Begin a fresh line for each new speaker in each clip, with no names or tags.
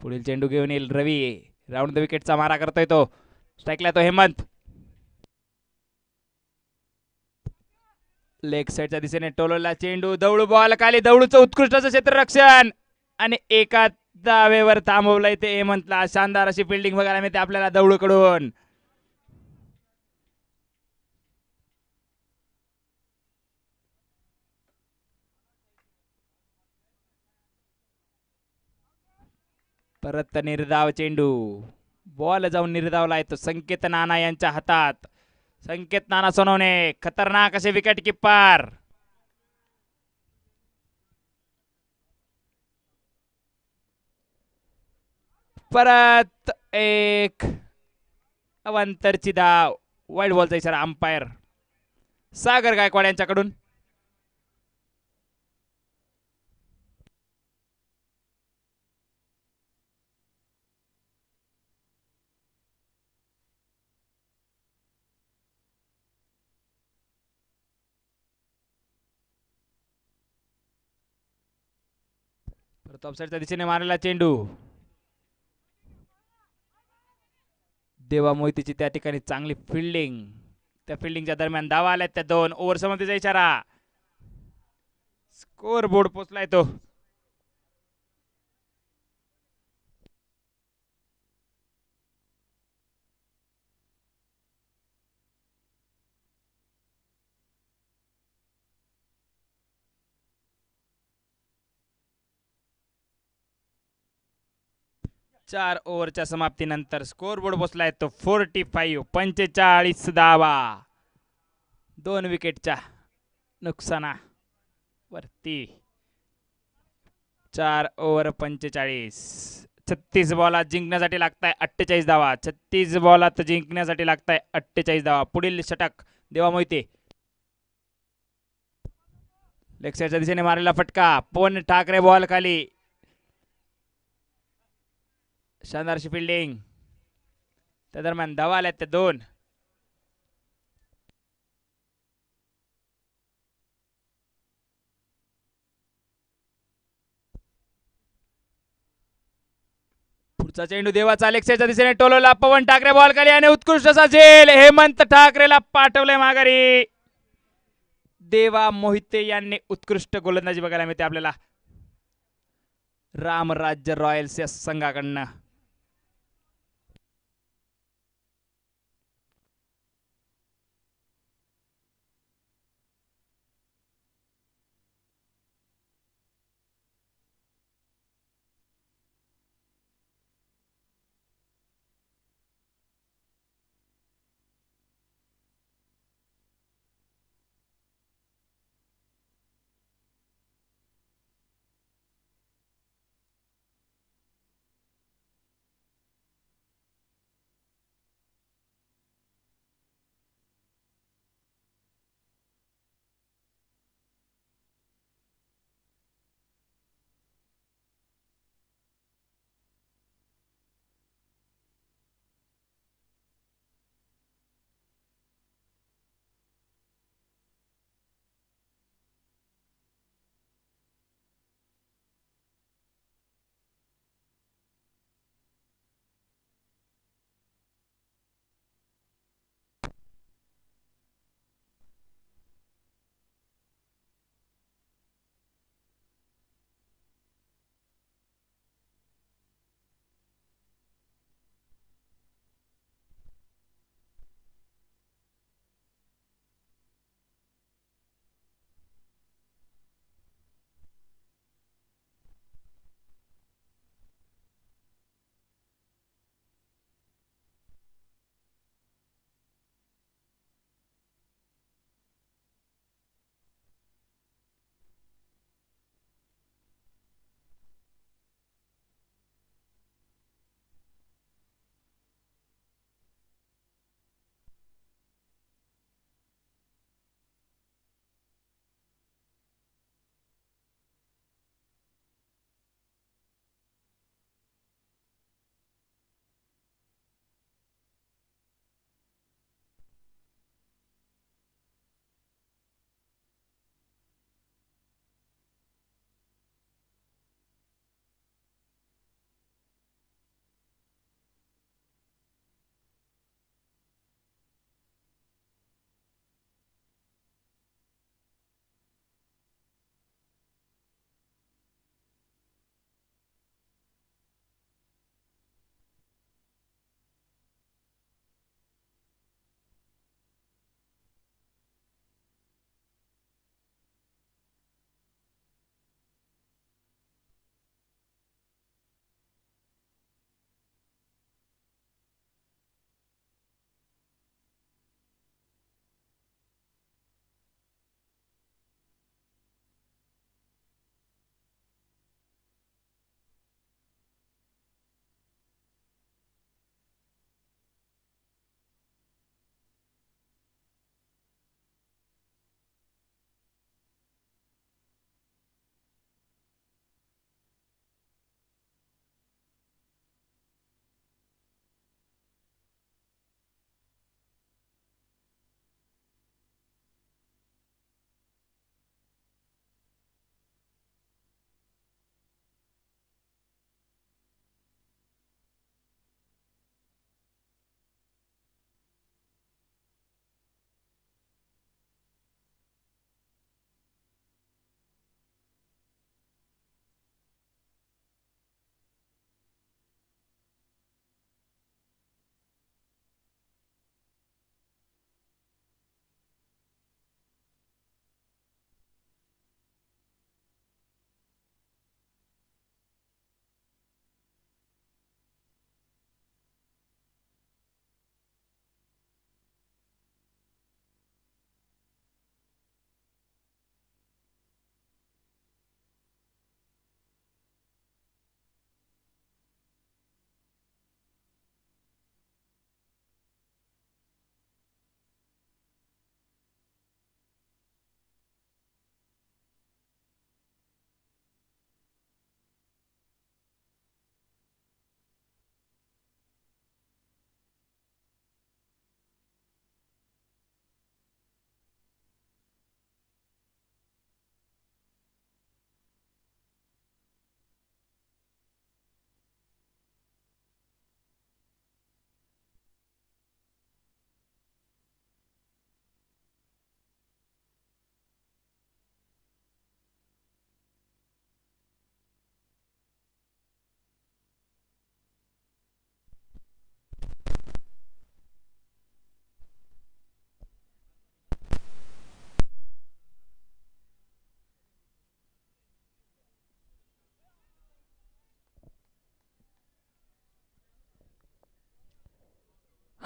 पुढील चेंडू घेऊन येईल रवी. राऊंड द विकेटचा मारा करतोय तो. स्ट्राईकला तो हेमंत. लेग साईडच्या दिशेने टोलवला चेंडू. दवळू बॉल खाली. दवळूचं उत्कृष्ट असं क्षेत्ररक्षण आणि एका दावेवर थांबवलंय ते हेमंतला. शानदार अशी फिल्डिंग बघायला मिळते आपल्याला दवळूकडून. परत निर्धाव चेंडू. बॉल जाऊन निर्धावला येतो संकेत नाना यांच्या हातात. संकेत नाना सोनवणे खतरनाक असे विकेट किपर. परत एक अवांतरची धाव. वाईड बॉलचा इशारा अंपायर सागर गायकवाड यांच्याकडून. परत ऑफसाईडच्या दिशेने मारलेला चेंडू. देवा मोहितीची त्या ठिकाणी चांगली फिल्डिंग. त्या फिल्डिंगच्या दरम्यान धावा आल्यात त्या दोन. ओव्हर समाप्तीचा इशारा. स्कोर बोर्ड पोचलाय तो. चार ओव्हरच्या समाप्तीनंतर स्कोर बोर्ड पोचलाय तो 45. 45 धावा. 2 विकेटच्या नुकसानावरती. 4 ओव्हर 45. 36 बॉलात जिंकण्यासाठी लागताय 48 धावा. 36 बॉलात जिंकण्यासाठी लागताय 48 धावा. पुढील षटक देवा मोहिते. लेग साईडच्या दिशेने मारलेला फटका. पवन ठाकरे बॉल खाली. शानदारशी फिल्डिंग. त्या दरम्यान धावा आल्यात त्या दोन. पुढचा चेंडू देवाचा. लेग साईडच्या दिशेने टोलवला. पवन ठाकरे बॉल खाली आणि उत्कृष्ट असा झेल. हेमंत ठाकरेला पाठवले माघारी. देवा मोहिते यांनी उत्कृष्ट गोलंदाजी बघायला मिळते आपल्याला रामराज्य रॉयल्स या संघाकडनं.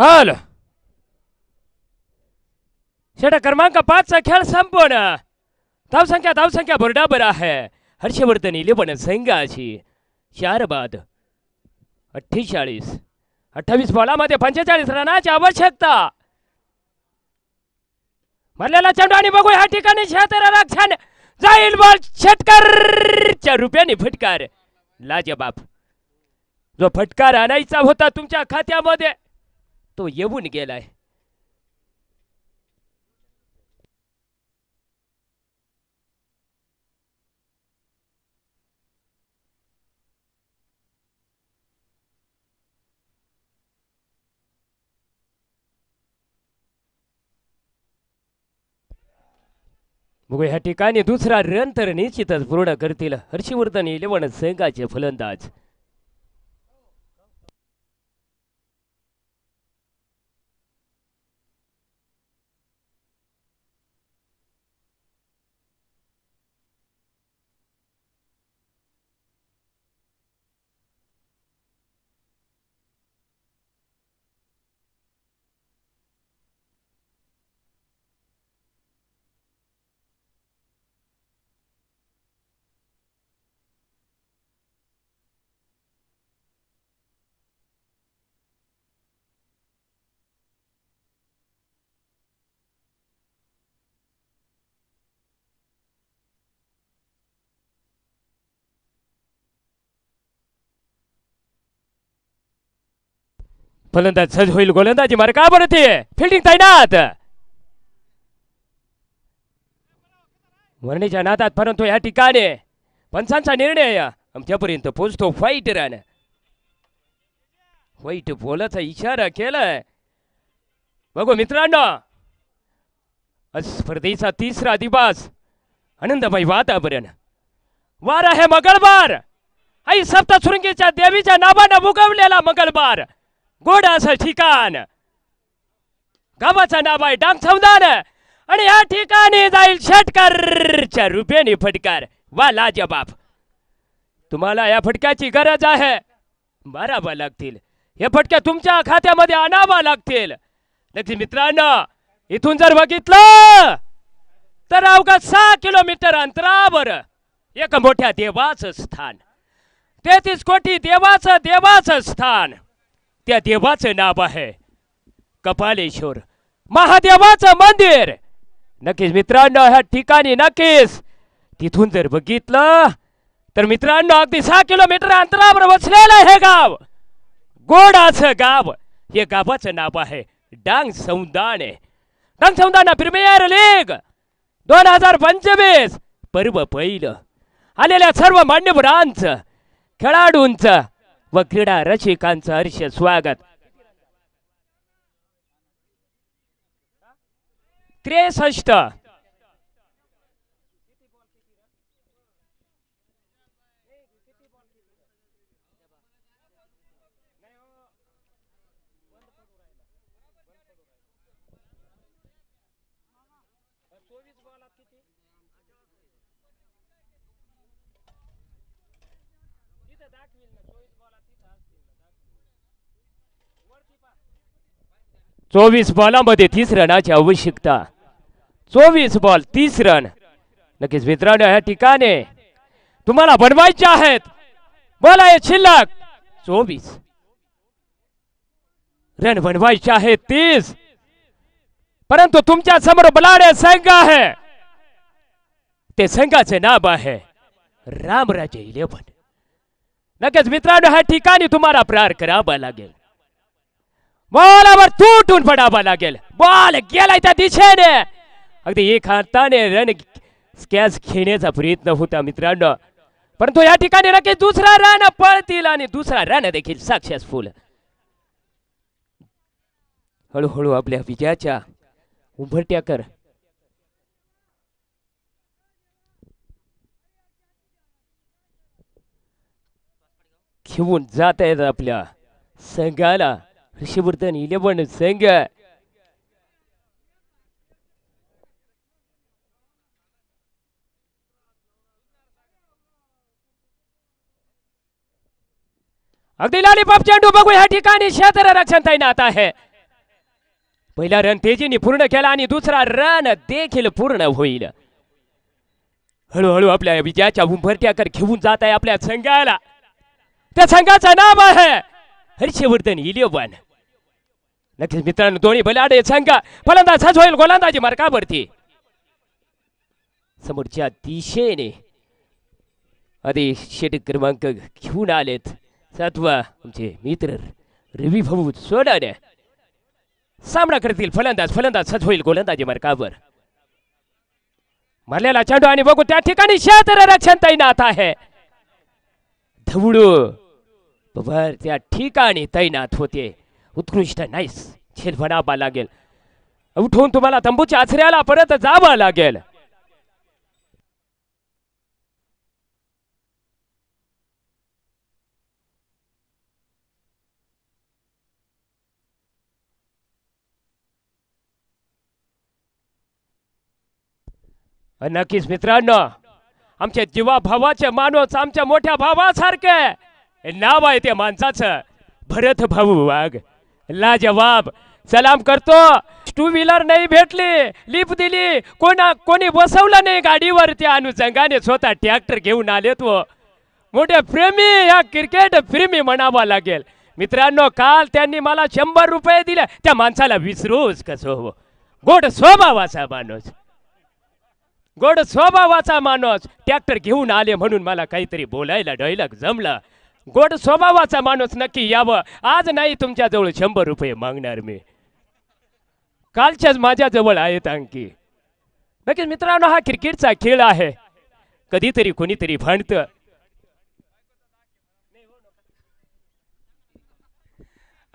हल षटक क्रमांक 5चा खेळ संपवण. धावसंख्या बरोबर आहे. हर्षवर्धन 11 संघाची 4 बाद 48. 28 बॉलामध्ये 45 रनाची आवश्यकता. मरलेला चेंडू आणि बघू ह्या ठिकाणी क्षेत्ररक्षण जाईल. बॉल षटकरच्या रुपयाने फटकार. लाजबाब. जो फटकार आणायचा होता तुमच्या खात्यामध्ये तो येऊन गेलाय. बघू ह्या ठिकाणी दुसरा रन तर निश्चितच पूर्ण करतील हर्षवर्धन 11 संघाचे फलंदाज. फलंदाज सज्ज होईल. गोलंदाजी मार्ग का बरं ते फिल्डिंग तैनात. वर्णीच्या नादात परंतु या ठिकाणी पंचांचा निर्णय आमच्यापर्यंत पोहोचतो. White run. व्हाईट बॉलचा इशारा केलाय. बघू मित्रांनो स्पर्धेचा तिसरा दिवस आनंदमय वातावरण. वार आहे मंगळवार. आई सप्तशृंगीच्या देवीच्या नावानं उगवलेला मंगळवार. गोड असं ठिकाण. गावाचं नाव आहे डांगसौदान आणि या ठिकाणी जाईल षटकरच्या रुपयाने फटकार. वा लाजबाब. तुम्हाला या फटक्याची गरज आहे. मारावा लागतील हे फटके तुमच्या खात्यामध्ये आणावा लागतील. नक्की मित्रांनो इथून जर बघितलं तर अवघा 6 किलोमीटर अंतरावर एक मोठ्या देवाचं स्थान. 33 कोटी देवाचं स्थान. त्या देवाचं नाव आहे कपालेश्वर महादेवाचं मंदिर. नक्कीच मित्रांनो ह्या ठिकाणी नक्कीच तिथून जर बघितलं तर मित्रांनो अगदी 6 किलोमीटर अंतरावर वसलेलं हे गाव. गोडाचं गाव. हे गावाचं नाव आहे डांगसौदान. डांगसौदान प्रीमियर लीग 2025 पर्व पहिलं. आलेल्या सर्व मान्यवरांचं खेळाडूंचं व क्रीडा रसिकांचं हर्ष स्वागत. 63. चोवीस बॉलामध्ये 30 रनाची आवश्यकता. 24 बॉल 30 रन. नक्कीच मित्रांनो या ठिकाणी तुम्हाला बनवायचे आहेत. बोला आहे शिल्लक 24 रन बनवायचे आहेत 30. परंतु तुमच्या समोर बलाढ्य संघ आहे. ते संघाचे नाव आहे रामराजे 11. नक्कीच मित्रांनो ह्या ठिकाणी तुम्हाला प्रहार करावा लागेल. बॉलावर तुटून पडावा लागेल. बॉल गेलाय त्या दिशेने. अगदी एक हाताने रन कॅच घेण्याचा प्रयत्न होता मित्रांनो. परंतु या ठिकाणी नक्की दुसरा रन पळतील आणि दुसरा रन देखील सक्सेसफुल. हळूहळू आपल्या विजयाच्या उंबरठ्या कर. घेऊन जात आहेत आपल्या संघाला हर्षवर्धन 11 संघ. अगदी लॉलीपॉप चेंडू बघू या ठिकाणी क्षेत्ररक्षण तैनात आहे. पहिला रन तेजीने पूर्ण केला आणि दुसरा रन देखील पूर्ण होईल. हळूहळू आपल्या विजयाच्या उंबरठ्याकडे घेऊन जात आहे आपल्या संघाला. त्या संघाचं नाव आहे हर्षवर्धन इलेव्हन. नक्कीच मित्रांनो दोन्ही बलाढ्य संघ फलंदाज होईल गोलंदाजी मार्गावरती. समोरच्या दिशेने आधी षटक क्रमांक घेऊन आलेत 7वा आमचे मित्र रवी भाऊ सोडाने. सामना करतील फलंदाज सज होईल गोलंदाजी मार्गावर. मारलेला चेंडू आणि बघू त्या ठिकाणी क्षेत्ररक्षण तैनात आहे. धवडू बरोबर त्या ठिकाणी तैनात होते. उत्कृष्ट नाईस झेल बनावा लागेल. उठून तुम्हाला तंबूच्या आचऱ्याला परत जावं लागेल. नक्कीच मित्रांनो आमच्या जीवा भावाचे माणूस आमच्या मोठ्या भावासारखे नाव आहे त्या माणसाचं भरत भाऊ वाघ. लाजवाब सलाम करतो. टू व्हीलर नाही भेटली लिफ्ट दिली कोणी बसवलं नाही गाडीवर त्या अनुषंगाने स्वतः ट्रॅक्टर घेऊन आले. तो मोठे प्रेमी या क्रिकेट प्रेमी म्हणावा लागेल. मित्रांनो काल त्यांनी मला 100 रुपये दिले. त्या माणसाला विसरूच कसं हो. गोड स्वभावाचा माणूस ट्रॅक्टर घेऊन आले म्हणून मला काहीतरी बोलायला डायलॉग जमला. गोड स्वभावाचा माणूस नक्की यावं. आज नाही तुमच्या जवळ 100 रुपये मागणार मी. कालच्याच माझ्या जवळ आहेत आणखी. नक्कीच मित्रांनो हा क्रिकेटचा खेळ आहे. कधीतरी कोणीतरी भांडतं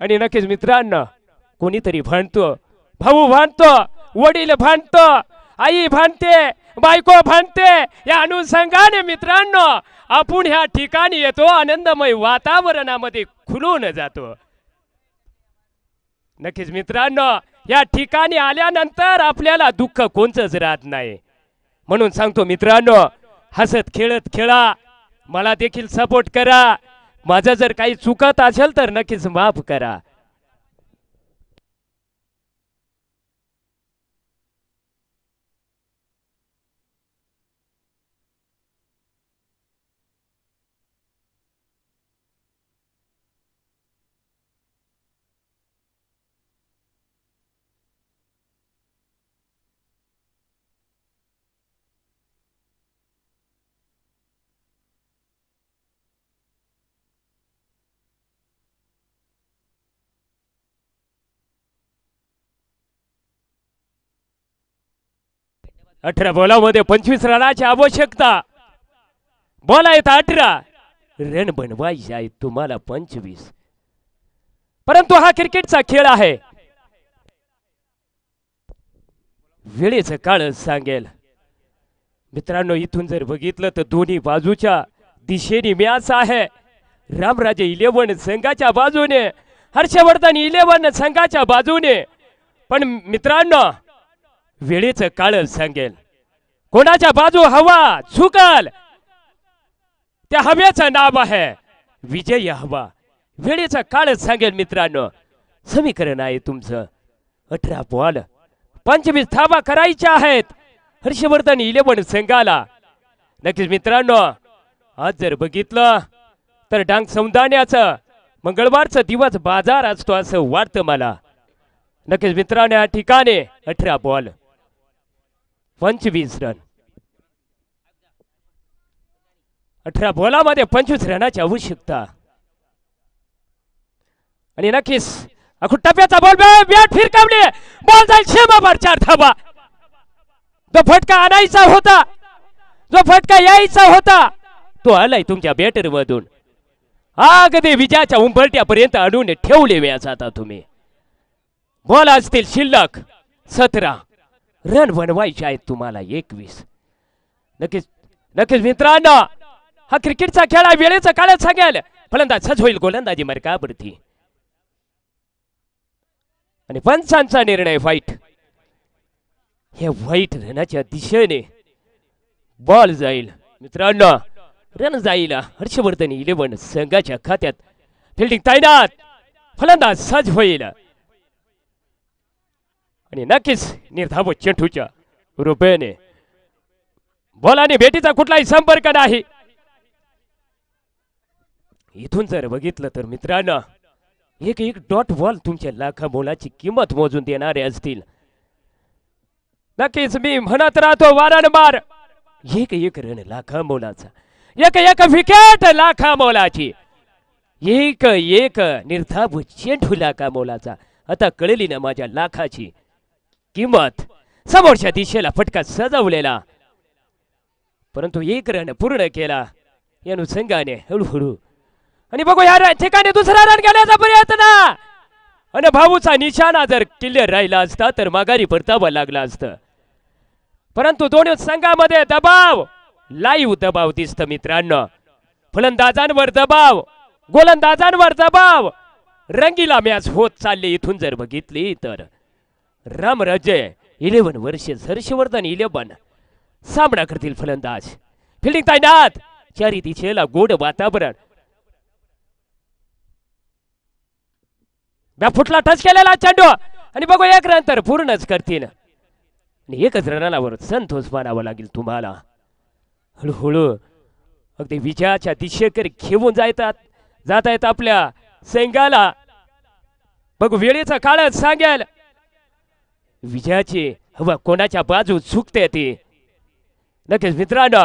आणि नक्कीच मित्रांनो कोणीतरी भांडतो. भाऊ भांडतो, वडील भांडतो, आई भांडते, बायको भांडते. या अनुषंगाने मित्रांनो आपण ह्या ठिकाणी येतो आनंदमय वातावरणामध्ये खुलून जातो. नक्कीच मित्रांनो या ठिकाणी आल्यानंतर आपल्याला दुःख कोणचंच राहत नाही. म्हणून सांगतो मित्रांनो हसत खेळत खेळा. मला देखील सपोर्ट करा. माझं जर काही चुकत असेल तर नक्कीच माफ करा. अठरा बॉलामध्ये 25 रनाची आवश्यकता. बॉल आहेत 18 रन बनवायचे आहेत तुम्हाला 25. परंतु हा क्रिकेटचा खेळ आहे. वेळेचं काळ सांगेल. मित्रांनो इथून जर बघितलं तर दोन्ही बाजूच्या दिशेने मॅच आहे. रामराजे 11 संघाच्या बाजूने, हर्षवर्धन 11 संघाच्या बाजूने. पण मित्रांनो वेळेचं काळ सांगेल कोणाच्या बाजू हवा झुकल. त्या हव्याचं नाव आहे विजय हवा. वेळेचा काळ सांगेल मित्रांनो. समीकरण आहे तुमचं 18 बॉल 25 धावा करायच्या आहेत हर्षवर्धन 11 संघाला. नक्कीच मित्रांनो आज जर बघितलं तर डांग सौंदाण्याचं मंगळवारचा दिवस बाजार असतो असं वाटतं मला. नक्कीच मित्रांनो या ठिकाणी 18 बॉल 25 रन. 18 बॉलामध्ये 25 रनाची आवश्यकता. आणि नक्कीच टप्प्याचा बॉल बॅट फिरकावली. बॉल जाईल सीमावर 4 धावा. जो फटका आणायचा होता, जो फटका यायचा होता तो आलाय तुमच्या बॅटर मधून. अगदी विजयाच्या उंबरट्यापर्यंत आणून ठेवले व्यास. आता तुम्ही बॉल असतील शिल्लक 17 रन बनवायचे आहेत तुम्हाला 21. नक्कीच मित्रांनो हा क्रिकेटचा खेळ आहे. वेळेचा काळ सांगेल फलंदाज सज होईल गोलंदाजी मार्गावरती. आणि पंचांचा निर्णय व्हाईट. हे व्हाईट रनाच्या दिशेने बॉल जाईल मित्रांनो. रन जाईल हर्षवर्धन 11 संघाच्या खात्यात. फिल्डिंग तैनात फलंदाज सज होईल. आणि नक्कीच निर्धाव चेंडूच्या रुपयाने बॉलाने भेटीचा कुठलाही संपर्क नाही. इथून जर बघितलं तर मित्रांनो एक एक डॉट बॉल तुमच्या लाखा मोलाची किंमत मोजून देणारे असतील. नक्कीच मी म्हणत राहतो वारंवार एक एक रन लाखा मोलाचा, एक एक विकेट लाखा मोलाची, एक एक निर्धाव चेंडू लाखा मोलाचा. आता कळली ना माझ्या लाखाची किंमत. समोरच्या दिशेला फटका सजवलेला, परंतु एक रन पूर्ण केला या अनुषंगाने हळूहळू. आणि बघू या ठिकाणी दुसरा रन घेण्याचा प्रयत्न आणि भाऊचा निशाणा जर क्लिअर राहिला असता तर माघारी परतावा लागला असतं. परंतु दोन्ही संघामध्ये दबाव, लाईव्ह दबाव दिसत मित्रांनो. फलंदाजांवर दबाव, गोलंदाजांवर दबाव, रंगीला मॅच होत चालली. इथून जर बघितली तर रामराजे 11 वर्षेस, हर्षवर्धन 11 सामना करतील फलंदाज. फिल्डिंग तैनात, चारी दिशेला गोड वातावरण. फुटला टच केलेला चेंडू आणि बघू एक रन तर पूर्णच करतील. आणि एकच रनावर संतोष मानावा लागेल तुम्हाला. हळूहळू अगदी विजयाच्या दिशेकडे घेऊन जात आहेत आपल्या संघाला. बघू वेळेचा काळ सांगेल विजयाची हवा कोणाच्या बाजू झुकते ती. नक्कीच मित्रांनो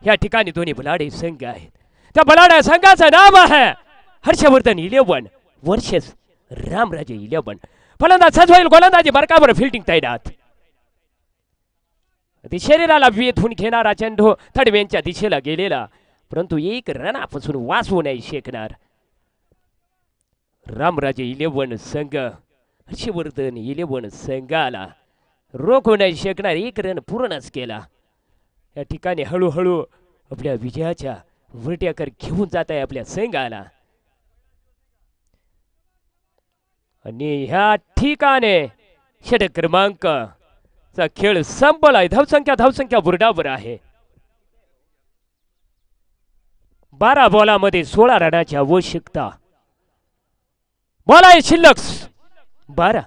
या ठिकाणी दोन्ही बलाढ्य संघ आहेत. त्या बलाढ्य संघाचं नाव आहे हर्षवर्धन 11 वर्षेस, रामराजे 11. फलंदाज सजवाईल, गोलंदाजी बरकाबर, फिल्डिंग तैनात. शरीराला वेधून घेणारा चेंडू थडवेंच्या दिशेला गेलेला, परंतु एक रनापासून वाचवू नाही शकणार रामराजे 11 संघ. हर्षवर्धन 11 संघाला रोखू नाही शकणार. एक रन पूर्णच केला. या ठिकाणी हळूहळू आपल्या विजयाच्या वरट्याकर घेऊन जात आहे आपल्या संघाला. आणि ह्या ठिकाणी षटक क्रमांक चा खेळ संपलाय. धावसंख्या बुरडावर आहे. 12 बॉलामध्ये 16 रनाची आवश्यकता. बॉल आहे शिल्लक 12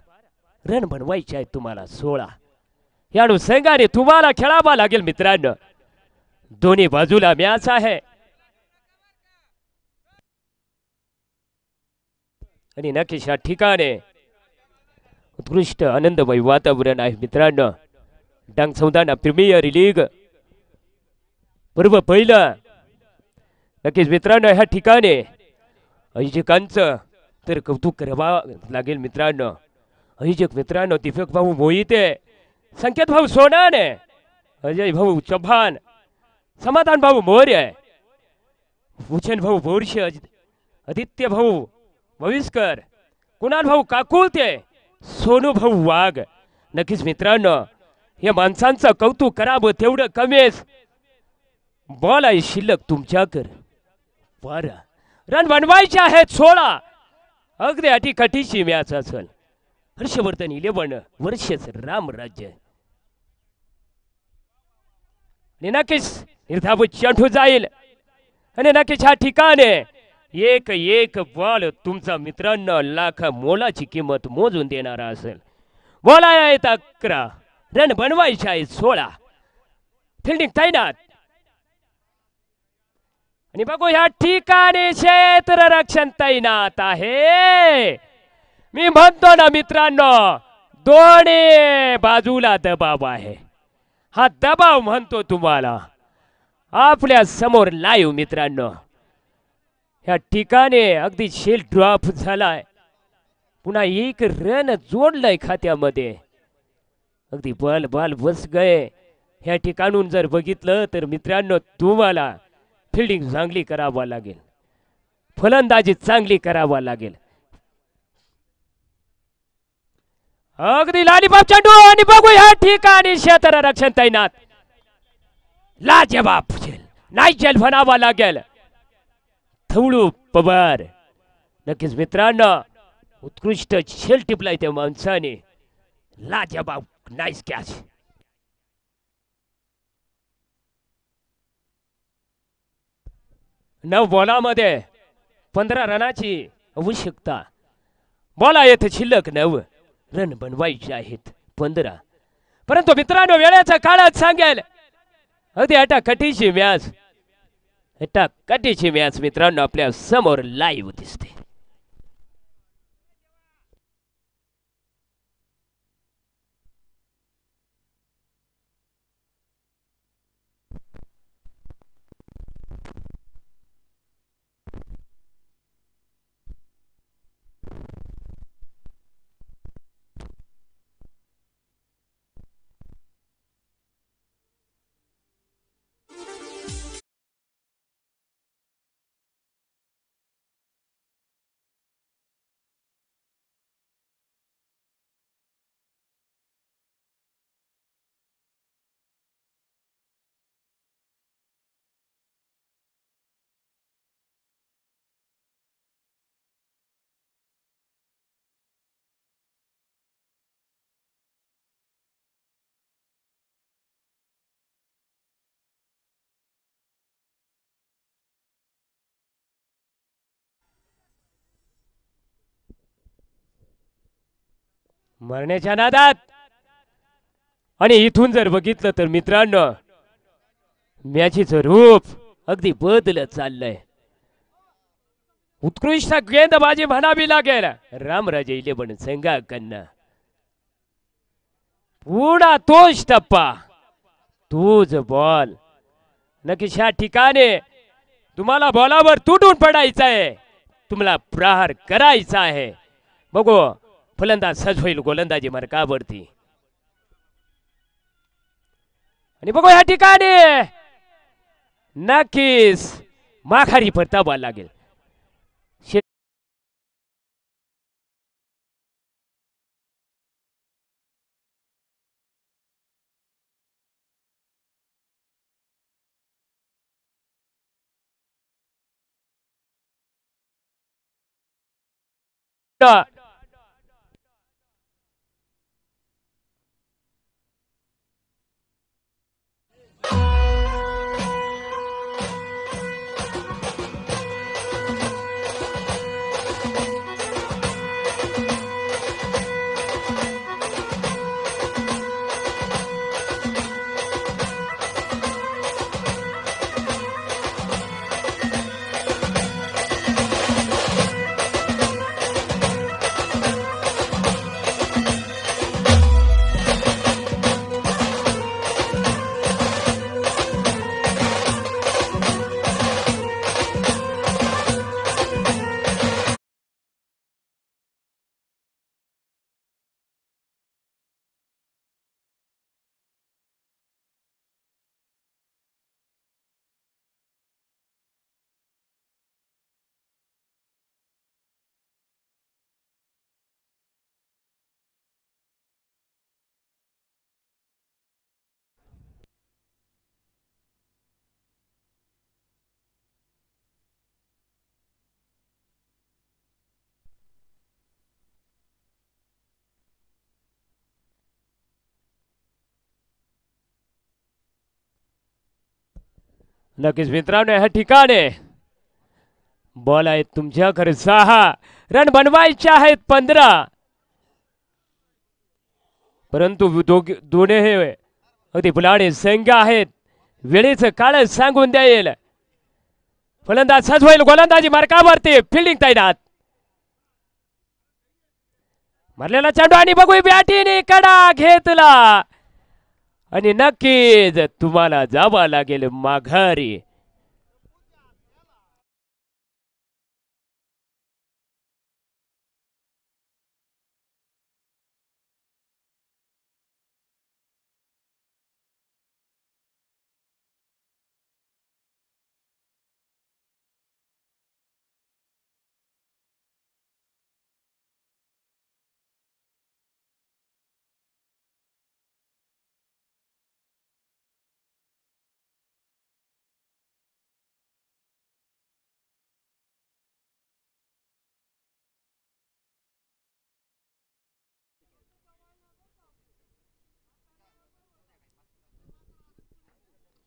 रन बनवायचे आहेत तुम्हाला 16. या अनुषंगाने तुम्हाला खेळावा लागेल मित्रांनो. दोन्ही बाजूला मॅच आहे आणि नक्कीच या ठिकाणी उत्कृष्ट आनंदमय वातावरण आहे मित्रांनो. डांग सौदाना प्रीमियर लीग पर्व पहिलं. नक्कीच मित्रांनो ह्या ठिकाणी आयोजकांचं तर कौतुक करावं लागेल मित्रांनो. आयोजक मित्रांनो दीपक भाऊ मोहिते, संकेत भाऊ सोनाने, अजय भाऊ चव्हाण, समाधान भाऊ मौर्य, भूषण भाऊ बोरशे, आदित्य भाऊ भविष्कर, कुणाल भाऊ काकुळते, सोनू भाऊ वाघ. नक्कीच मित्रांनो या माणसांचं कौतुक करावं तेवढं कमीच. बॉल आहे शिल्लक तुमच्याकडे 12 रन बनवायचे आहेत 16. अगदी अटीकटीची मॅच असेल. हर्षवर्धन 11 वर्षेच रामराज्य. नक्कीच निर्धाव चेंडू जाईल आणि नक्कीच ह्या ठिकाणी एक एक बॉल तुमचा मित्रांनो लाख मोलाची किंमत मोजून देणारा असेल. बॉल आहेत 11 रन बनवायचे आहेत 16. फिल्डिंग तैनात. आणि बघू ह्या ठिकाणी क्षेत्ररक्षण तैनात आहे. मी म्हणतो ना मित्रांनो दोन्ही बाजूला दबाव आहे. हा दबाव म्हणतो तुम्हाला आपल्या समोर लाईव्ह मित्रांनो. या ठिकाणी अगदी शेल ड्रॉप झालाय. पुन्हा एक रन जोडलाय खात्यामध्ये. अगदी बॉल बस गए. ह्या ठिकाणून जर बघितलं तर मित्रांनो तुम्हाला फिल्डिंग चांगली करावा लागेल, फलंदाजी चांगली करावा लागेल. अगदी लालीबाब चेंडू आणि बघू ह्या ठिकाणी क्षेत्ररक्षण तैनात. लाजवाब नाही जेल म्हणावा लागेल. थवळू पवार. नक्कीच मित्रांनो उत्कृष्ट झेल टिपलाय त्या माणसाने. लाजवाब नाईस कॅच. नऊ बॉलामध्ये 15 रनाची आवश्यकता. बॉल आहेत शिल्लक 9 रन बनवायचे आहेत 15. परंतु मित्रांनो वेळेचा काळच सांगेल अगदी अटाकटीची मॅच, अटाकटीची मॅच मित्रांनो आपल्या समोर लाईव्ह दिसते. मरण्याच्या नादात आणि इथून जर बघितलं तर मित्रांनो मॅचीचं रूप अगदी बदलत चाललंय. उत्कृष्ट गेंदबाजी म्हणावी लागेल रामराजे 11 संघाकडनं. पुढा तोच टप्पा, तोच बॉल. नक्कीच ह्या ठिकाणी तुम्हाला बॉलावर तुटून पडायचं आहे, तुम्हाला प्रहार करायचा आहे. बघू फलंदाज सज होईल गोलंदाजी मार्कावरती. आणि बघू या ठिकाणी नक्कीच माघारी परतावा लागेल. नक्कीच मित्रांनो या ठिकाणी बॉल आहेत तुमच्याकडे 6, रन बनवायचे आहेत 15. परंतु दोन्ही हे अगदी पुलाडे संघ आहेत, वेळेचं काळ सांगून द्यायला. फलंदाज सज होईल गोलंदाजी मार्कावरती, फिल्डिंग तैनात. मारलेला चेंडू आणि बघू बॅटीने कडा घेतला आणि नक्कीच तुम्हाला जावं लागेल माघारी.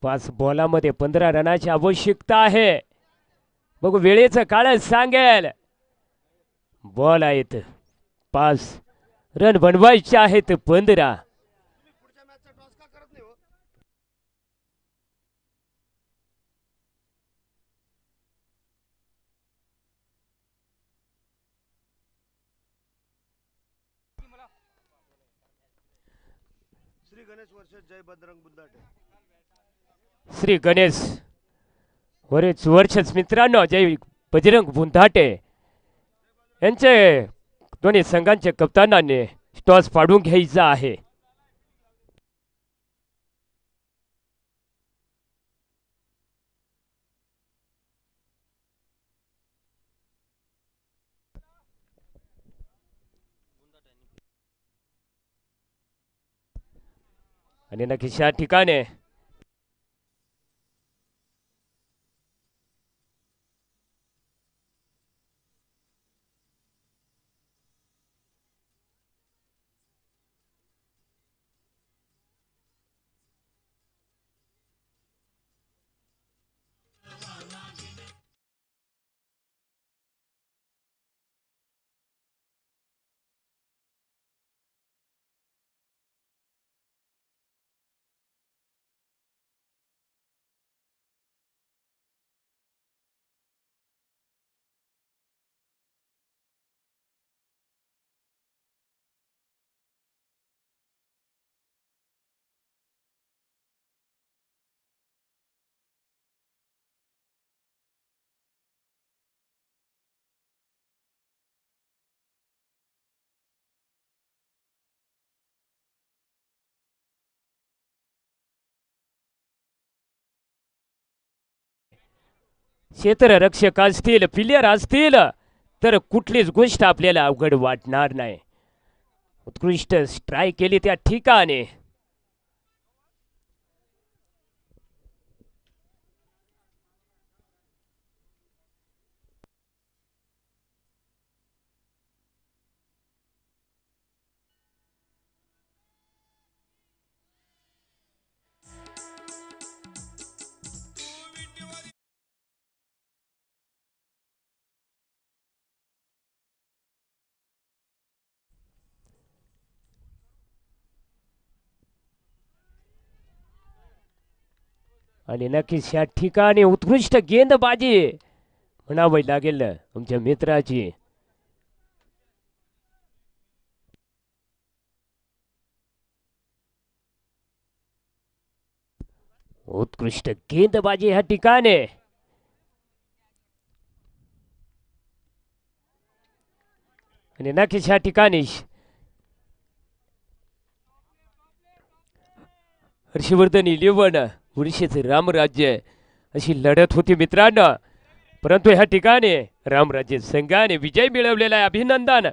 पाच बॉलामध्ये 15 रनाची आवश्यकता आहे. बघू वेळेचं काळ सांगेल. बॉल आहेत 5 रन बनवायचे आहेत 15.
श्री गणेश वर्षद जय बजरंग बुद्धाटे.
श्री गणेश वरेच वर्षच मित्रांनो जय बजरंग बुंधाटे यांचे दोन्ही संघांच्या कप्तानाने टॉस पाडून घ्यायचा आहे. आणि नक्कीच या ठिकाणी क्षेत्ररक्षक असतील प्लेयर असतील तर कुठलीच गोष्ट आपल्याला अवघड वाटणार नाही. उत्कृष्ट स्ट्राईक केली त्या ठिकाणी. आणि नक्कीच या ठिकाणी उत्कृष्ट गेंदबाजी म्हणावी लागेल आमच्या मित्राची. उत्कृष्ट गेंदबाजी या ठिकाणी. आणि नक्कीच या ठिकाणी हर्षवर्धन 11 वर्षेच रामराज्य अशी लढत होती मित्रांनो. परंतु ह्या ठिकाणी रामराज्य संघाने विजय मिळवलेला आहे. अभिनंदन.